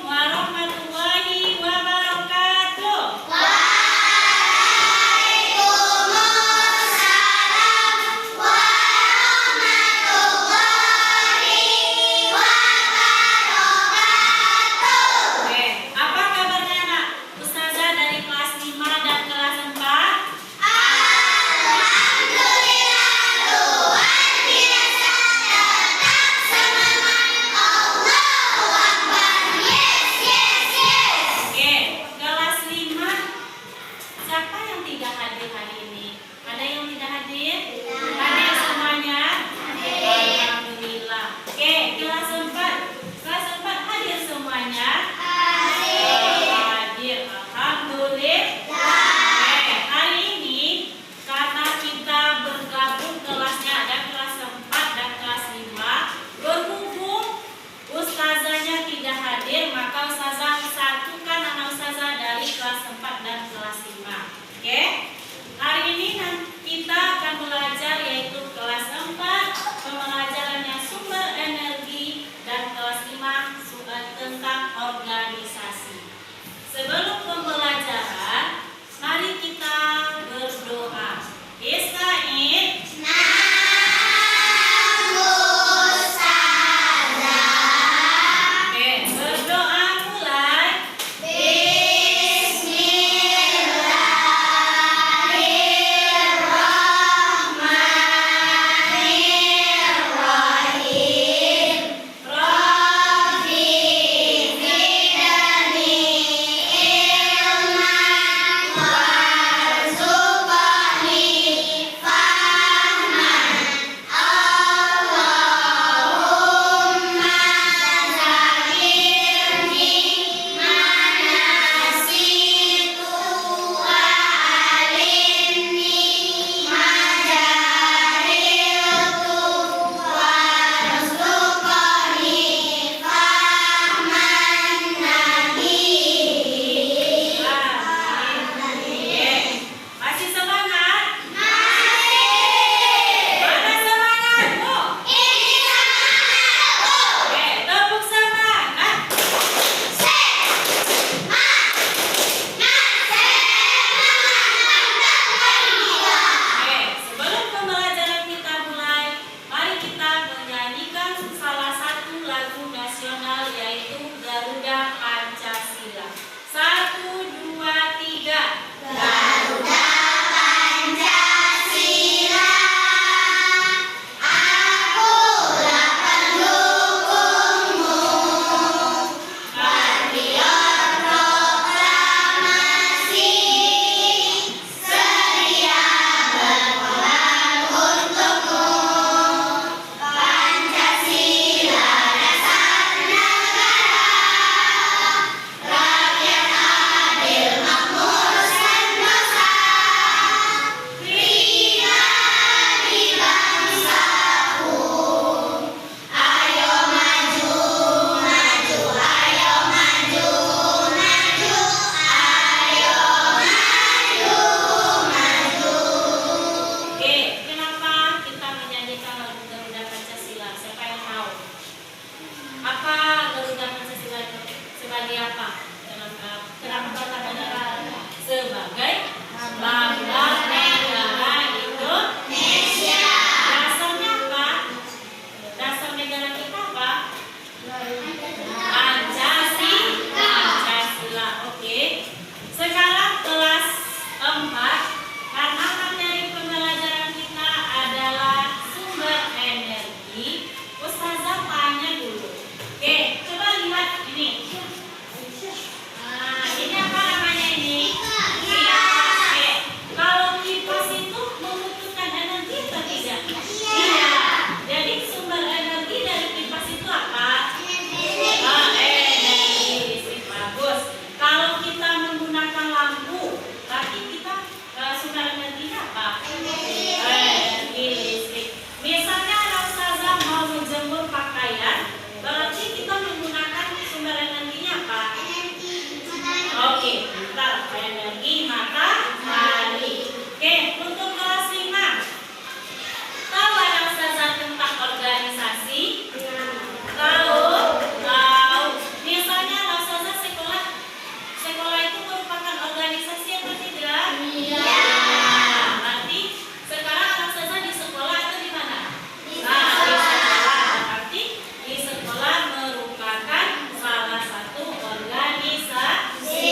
Warahmatullahi wabarakatuh. Oke, apa kabarnya anak? Ustazah dari kelas 5 energi matahari. Oke, untuk kelas 5. Tahu anak ustazah tentang organisasi? Tahu? Tahu. Misalnya anak ustazah sekolah itu merupakan organisasi atau tidak? Iya. Berarti sekarang anak ustazah di sekolah atau di mana? Di sekolah. Berarti di sekolah merupakan salah satu organisasi.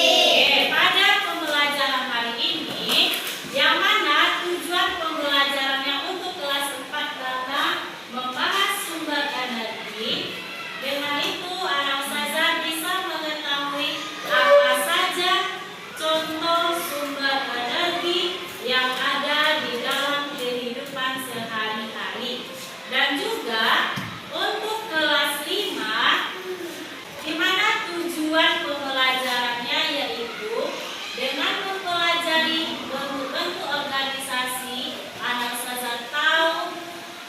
Pada pembelajaran hari ini, yang mana tujuan pembelajarannya untuk kelas 4 tentang membahas sumber energi. Dengan itu anak ustazah bisa mengetahui apa saja contoh sumber energi yang ada di dalam kehidupan sehari-hari. Dan juga untuk kelas 5, di mana tujuan pembelajarannya yaitu dengan mempelajari bentuk-bentuk organisasi, anak ustazah tahu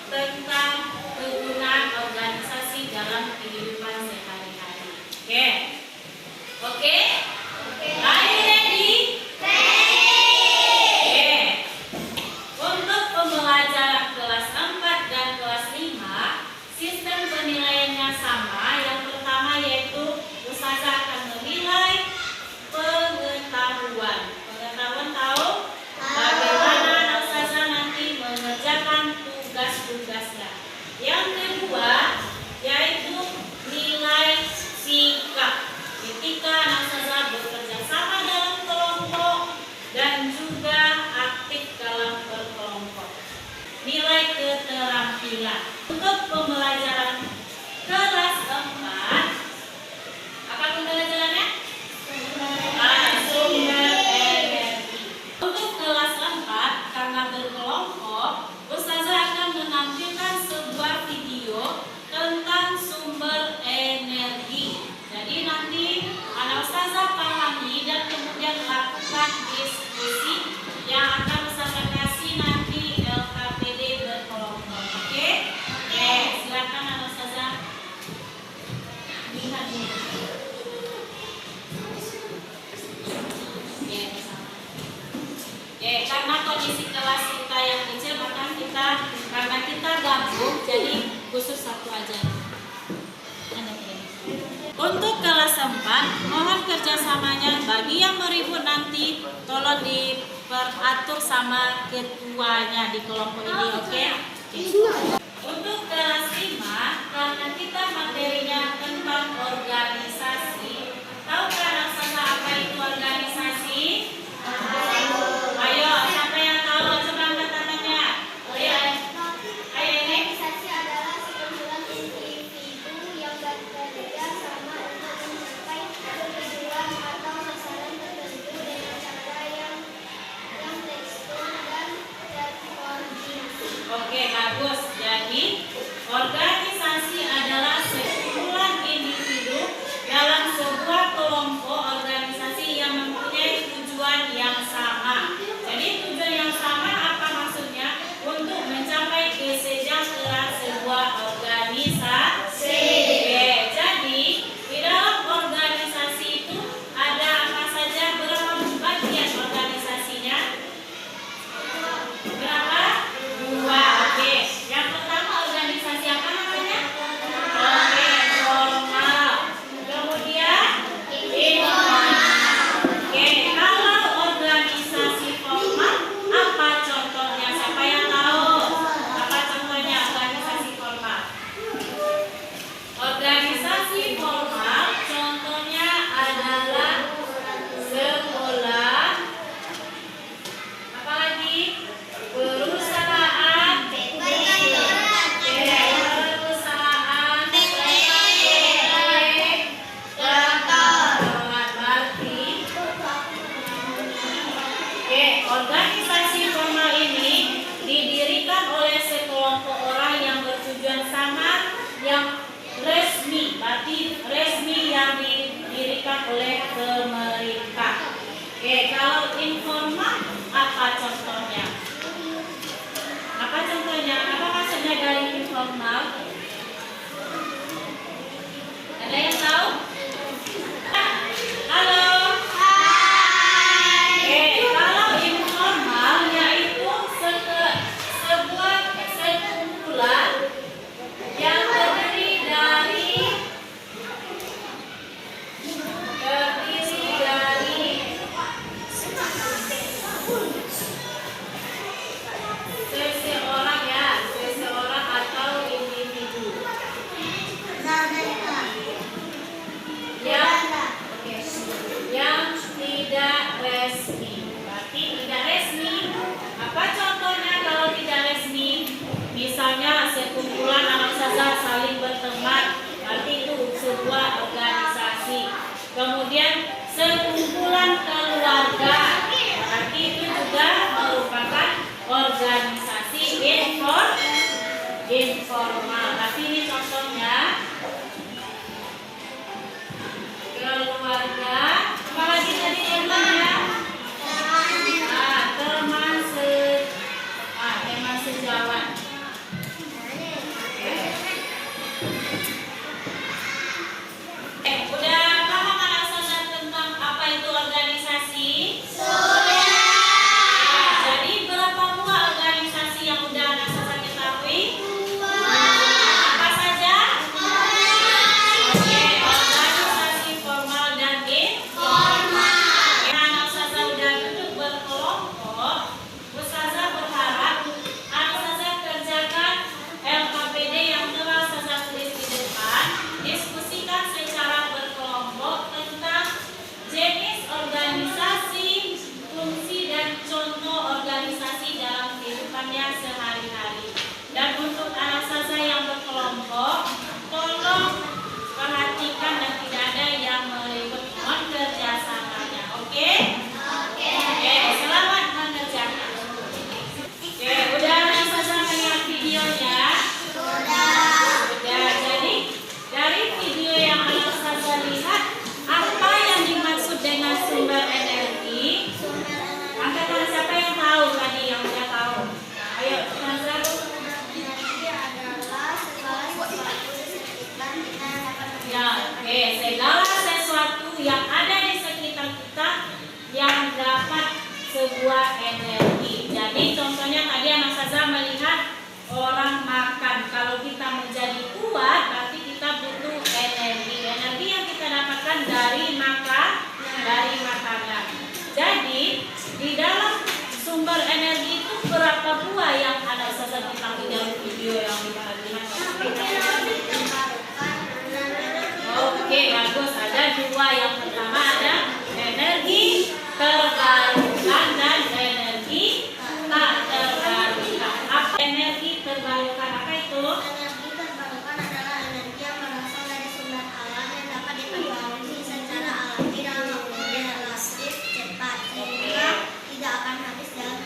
tentang kegunaan organisasi dalam kehidupan sehari-hari. Oke? Oke? Are you ready? Oke. Untuk pembelajaran kelas 4 dan kelas 5, sistem penilaiannya sama. Yang pertama yaitu ustazah akan menilai pengetahuan. Pengetahuan tahu bagaimana anak ustazah nanti mengerjakan tugas-tugasnya. Yang kedua yaitu nilai sikap. Ketika anak ustazah bekerja sama dalam kelompok dan juga aktif dalam berkelompok. Nilai keterampilan. Untuk pembelajaran kelas 4, apa pembelajarannya? Sumber energi. Untuk kelas 4, karena berkelompok, ustazah akan menampilkan sebuah video tentang sumber energi. Jadi nanti anak ustazah pahami dan kemudian lakukan diskusi yang akan ustazah kasih nanti LKPD berkelompok. Oke? Oke, silakan anak ustazah lihat ini. Oke, bersama. Oke, karena kondisi kelas kita yang kecil, maka karena kita gabung, jadi khusus satu aja. Untuk kelas 4, mohon kerjasamanya. Bagi yang meribut nanti, tolong diperatur sama ketuanya di kelompok ini, oke? Untuk kelas 5, karena kita materinya tentang organisasi, tahu kan ustazah apa itu organisasi? Ayo, siapa yang tahu? Coba angkat tangannya. Ayo ini. Organisasi adalah sekumpulan individu yang bekerja sama untuk mencapai tujuan atau sasaran tertentu dengan cara yang tekstur dan terkoordinasi. Oke, bagus. Jadi, organisasi adalah sekumpulan individu dalam sebuah kelompok organisasi yang mempunyai tujuan yang sama. Jadi, tujuan yang sama apa maksudnya? Untuk mencapai kesejahteraan sebuah organisasi. Oke, jadi di dalam organisasi itu ada apa saja? Berapa bagian organisasinya? Berapa? 2. Oke. Yang pertama organisasi apa namanya? Oke, formal. Kemudian informal. Oke, kalau organisasi formal apa contohnya? Siapa yang tahu? Apa contohnya organisasi formal? Organisasi formal contohnya adalah sekolah, apalagi perusahaan, perusahaan, kantor, berarti. Oke, organisasi formal ini didirikan oleh sekelompok orang yang bertujuan sama, yang resmi, berarti resmi yang didirikan oleh pemerintah. Oke, kalau informal apa contohnya? Apa contohnya? Apa maksudnya dari informal? Ada yang tahu? Halo. yang tidak resmi. Berarti tidak resmi. Apa contohnya kalau tidak resmi? Misalnya sekumpulan anak ustazah saling berteman, berarti itu sebuah organisasi. Kemudian sekumpulan keluarga, berarti itu juga merupakan organisasi informal. Tapi ini contohnya keluarga. Apalagi tadi temannya? Teman sejalan. Udah paham anak ustazah tentang apa itu organisasi? Jadi berapa buah organisasi yang udah anak ustazah ketahui? Apa saja? Oke, organisasi formal dan informal. Anak ustazah udah duduk berkelompok. Ustazah berharap anak ustazah kerjakan LKPD yang telah ustazah tulis di depan. Diskusikan secara berkelompok tentang jenis organisasi, fungsi dan contoh organisasi dalam kehidupannya sehari-hari. Dan untuk anak ustazah yang berkelompok, tolong perhatikan dan tidak ada yang meliput mohon kerjasamanya. Oke? Oke, selamat mengerjakan. Oke, udah anak ustazah melihat videonya? Sudah. Jadi dari video yang anak ustazah lihat, apa yang dimaksud dengan sumber energi? Angkat tangan siapa yang tahu tadi, yang udah tahu? Ayo, ustazah. Ya, oke. Segala sesuatu yang ada di sekitar kita yang dapat sebuah energi. Jadi contohnya tadi anak ustazah melihat orang makan. Kalau kita menjadi kuat, berarti kita butuh energi. Energi yang kita dapatkan dari makanan. Jadi di dalam sumber energi itu berapa buah yang ada ustazah tentang di dalam video yang kita lihat? Oke, bagus. Ada dua. Yang pertama ada energi terbarukan dan energi tak terbarukan. Apa energi terbarukan? Apa itu? Energi terbarukan adalah energi yang berasal dari sumber alam yang dapat diproduksi secara alami dalam waktu yang relatif cepat sehingga tidak akan habis dalam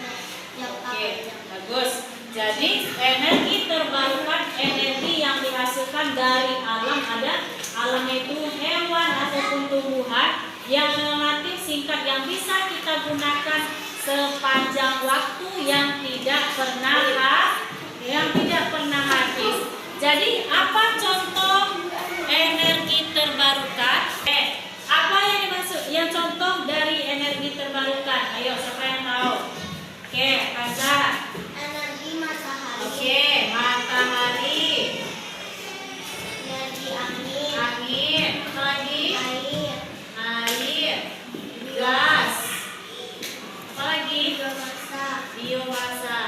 jangka Oke, panjang. bagus. Jadi energi terbarukan energi yang dihasilkan dari alam. Ada alam itu hewan ataupun tumbuhan yang relatif singkat yang bisa kita gunakan sepanjang waktu yang tidak pernah habis. Jadi apa contoh energi terbarukan? Apa yang dimaksud? Yang contoh dari energi terbarukan. Ayo, siapa yang tahu? Oke, Kaza. Energi matahari. Oke, matahari. Energi angin. Angin. Apa lagi? Air. Air. Gas. Apa lagi? Biomasa. Biomasa.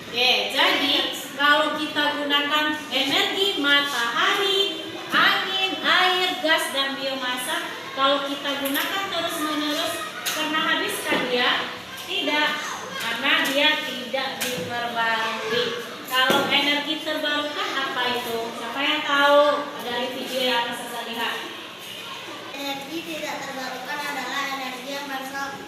Oke, jadi kalau kita gunakan energi matahari, angin, air, gas, dan biomasa, kalau kita gunakan terus-menerus, karena habiskah dia? Tidak, karena dia tidak diperbarui. Kalau energi terbarukan apa itu? Siapa yang tahu dari video yang saya lihat? Energi tidak terbarukan adalah energi yang berasal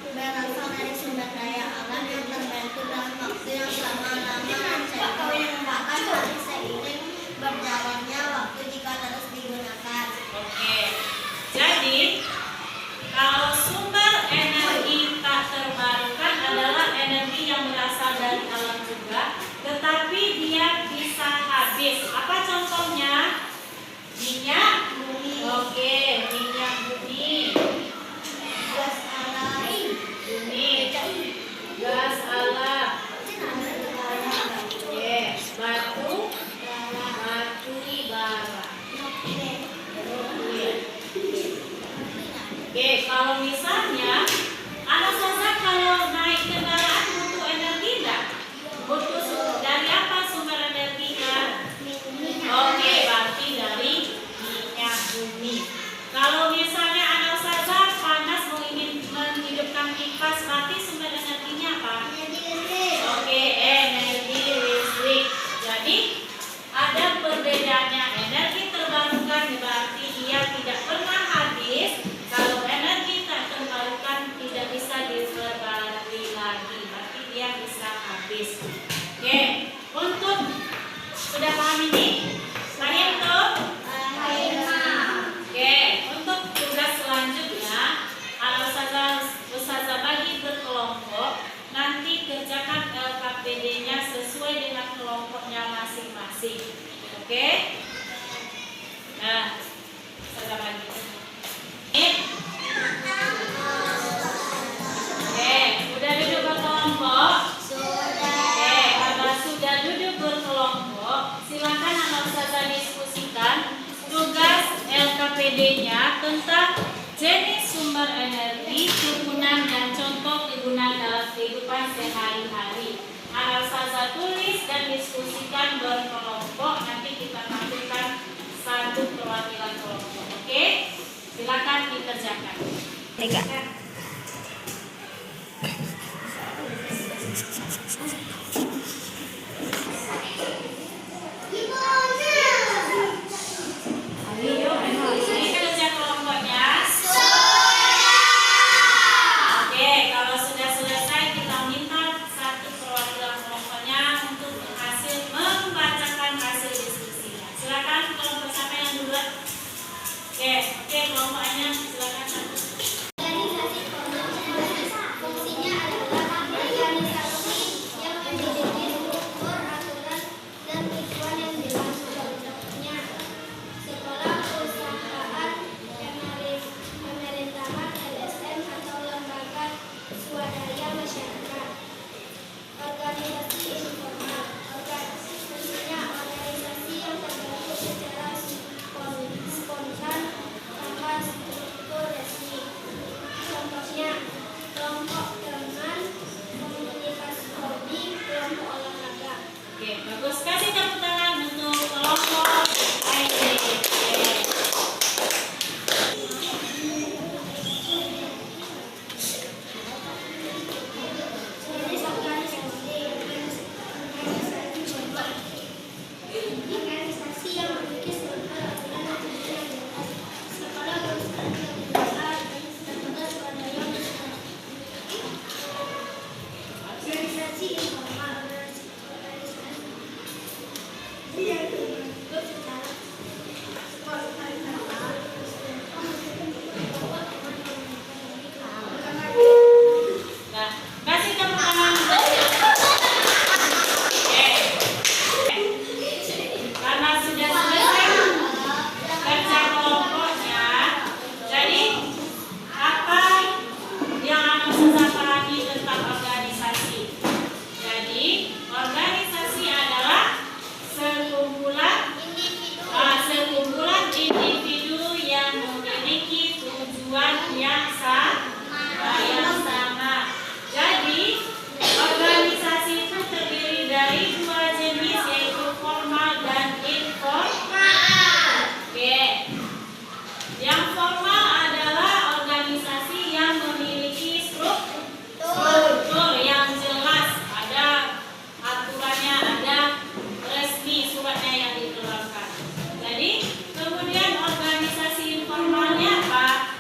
dari sumber daya alam yang terbentuk dalam waktu yang selama-lama dan seiring bahkan harus seiring berjalannya waktu jika terus digunakan. Oke, jadi kalau sumber energi tak terbarukan adalah energi yang berasal dari alam juga, tetapi dia bisa habis. Apa contohnya? Minyak bumi. Kalau misalnya anak ustazah panas mau ingin menghidupkan kipas, berarti sumber energinya apa? Oke, energi listrik. Jadi ada perbedaannya. Energi terbarukan berarti dia tidak pernah habis. Kalau energi tak terbarukan tidak bisa diperbarui lagi, berarti dia bisa habis. Oke, untuk sudah paham ini? Paham tuh? Oke, untuk tugas selanjutnya, Ustazah bagi berkelompok. Nanti kerjakan LKPD-nya sesuai dengan kelompoknya masing-masing. Oke? Nah, Ustazah bagi. Oke, udah duduk berkelompok? Oke, kalau sudah duduk berkelompok, silakan anak Ustazah diskusikan tugas LKPD-nya tentang jenis sumber energi, kegunaan dan contoh kegunaan dalam kehidupan sehari-hari. Anak Ustazah tulis dan diskusikan berkelompok. Nanti kita tampilkan satu perwakilan kelompok. Oke? Silakan dikerjakan. Ini kerja kelompoknya. Oke, kalau sudah selesai kita minta satu perwakilan kelompoknya untuk berhasil membacakan hasil diskusinya. Silakan kelompok siapa yang duluan? Oke, kelompoknya silakan satu. Organisasi formal fungsinya adalah organisasi yang memiliki struktur, aturan, dan tujuan yang jelas. Contohnya sekolah, perusahaan, pemerintahan, LSM, atau lembaga swadaya masyarakat. Organisasi informal fungsinya organisasi yang terbentuk secara spontan tanpa struktur resmi. Contohnya kelompok teman, komunitas hobi, kelompok olahraga. Oke, bagus. Kasih tepuk tangan untuk kelompok ID. Jenis organisasi yang memiliki struktur, aturan, dan tujuan yang jelas. Sekolah, perusahaan, pemerintahan, lembaga swadaya masyarakat. Organisasi informal yang terbentuk secara spontan tanpa Nah, kasih tepuk tangan. Oke. Karena sudah selesai kerja kelompoknya, jadi apa yang akan saya pahami tentang organisasi? Jadi, organisasi adalah sekumpulan individu yang memiliki tujuan yang sama. Jadi, organisasi itu terdiri dari dua jenis, yaitu formal dan informal. Oke. Yang formal adalah organisasi yang memiliki struktur yang jelas, ada aturannya, ada resmi suratnya yang dikeluarkan. Jadi, kemudian organisasi informalnya apa?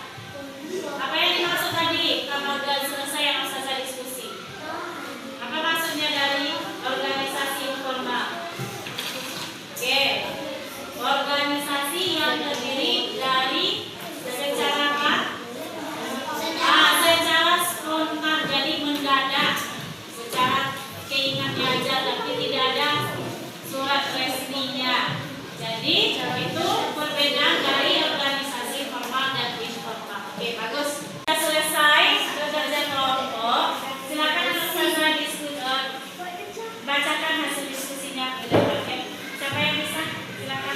Apa yang dimaksud tadi? Kalau sudah selesai yang saya diskusi. Apa maksudnya dari organisasi informal? Oke. Organisasi yang terdiri dari secara apa? Secara spontan, jadi mendadak, secara keinginannya aja, tapi tidak ada surat resminya. Jadi itu perbedaan dari organisasi formal dan informal. Oke, bagus. Sudah selesai kerja kelompok. Silakan bacakan hasil diskusinya. Oke. Siapa yang bisa? Silakan.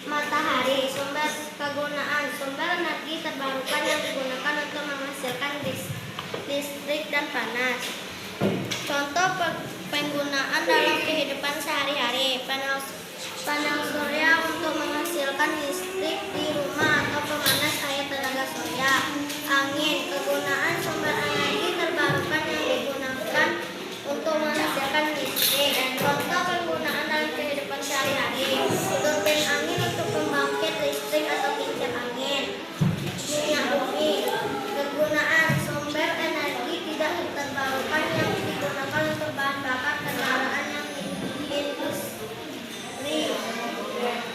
Matahari, sumber kegunaan, sumber energi terbarukan yang digunakan untuk menghasilkan listrik dan panas. Contoh penggunaan dalam kehidupan sehari-hari: panel Panel surya untuk menghasilkan listrik di rumah atau pemanas air tenaga surya. Angin, kegunaan sumber energi terbarukan yang digunakan untuk menghasilkan listrik. Contoh penggunaan dalam kehidupan sehari-hari. Turbin angin untuk pembangkit listrik atau kincir angin. Minyak bumi, kegunaan sumber energi tidak terbarukan yang digunakan untuk bahan bakar kendaraan yang industri.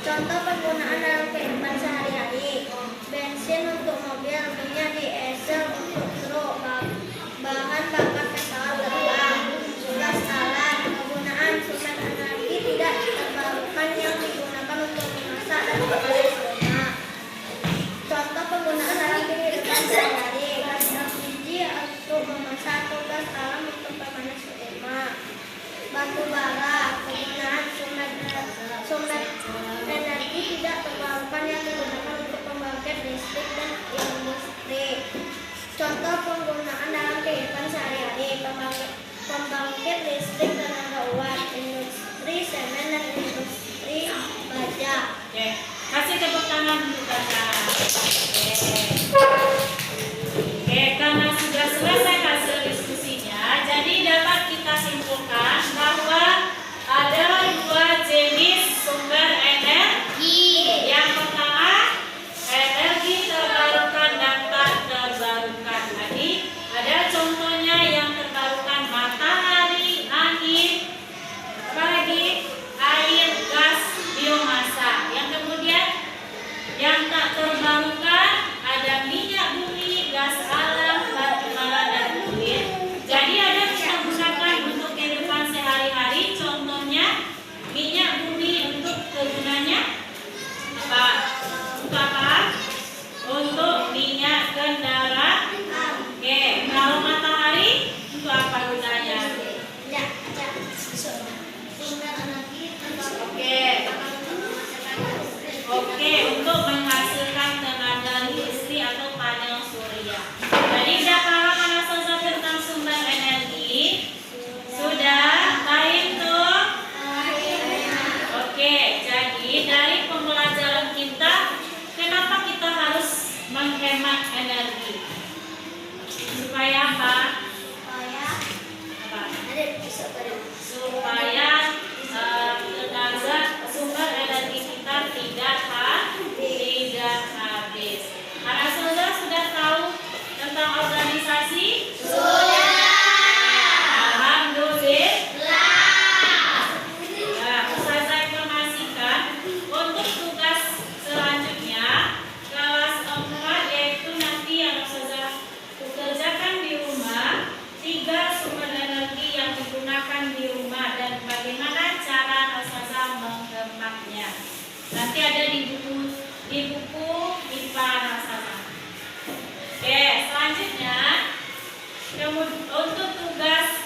Contoh penggunaan dalam kehidupan sehari-hari. Bensin untuk mobil, minyak diesel untuk truk, bahan bakar pesawat terbang. Gas alam, kegunaan sumber energi tidak terbarukan yang digunakan untuk memasak dan memanas rumah. Contoh penggunaan dalam kehidupan sehari-hari. Gas LPG untuk memasak atau gas alam untuk pemanas rumah. Batu bara, kegunaan sumber energi tidak terbarukan yang digunakan untuk pembangkit listrik dan industri. Contoh penggunaan dalam kehidupan sehari-hari. Pembangkit listrik tenaga uap, industri semen dan industri baja. Oke, kasih tepuk tangan dulu kakak. Oke, karena sudah selesai hasil diskusinya, jadi dapat kita simpulkan bahwa ada dua jenis sumber energi. Yang pertama, energi terbarukan dan tak terbarukan. Tadi ada contohnya yang terbarukan matahari, angin, apalagi air, gas, biomasa. Yang kemudian yang tak terbarukan ada minyak bumi, gas alam, batu bara dan kulit. Jadi ada kita gunakan untuk kehidupan sehari-hari. Contohnya minyak bumi untuk kegunaannya apa? Untuk apa? Untuk minyak kendaraan. Oke, kalau matahari untuk apa gunanya? Sumber energi Oke, untuk menghasilkan tenaga listrik atau panel surya. Jadi sudah paham anak Sosa tentang sumber energi? Sudah? Baik tuh? Oke, jadi dari pembelajaran kita, kenapa kita harus menghemat energi? Supaya apa? Apa? Supaya tenaga sumber energi kita tidak habis. Anak saudara sudah tahu tentang organisasi? Sudah. Alhamdulillah. Nah, Ustazah informasikan untuk tugas selanjutnya kelas 4, yaitu nanti anak saudara kerjakan di rumah 3 sumber energi yang digunakan di rumah dan bagaimana cara Ustazah menghematnya. Nanti ada di buku IPA Ustazah. Oke, selanjutnya untuk tugas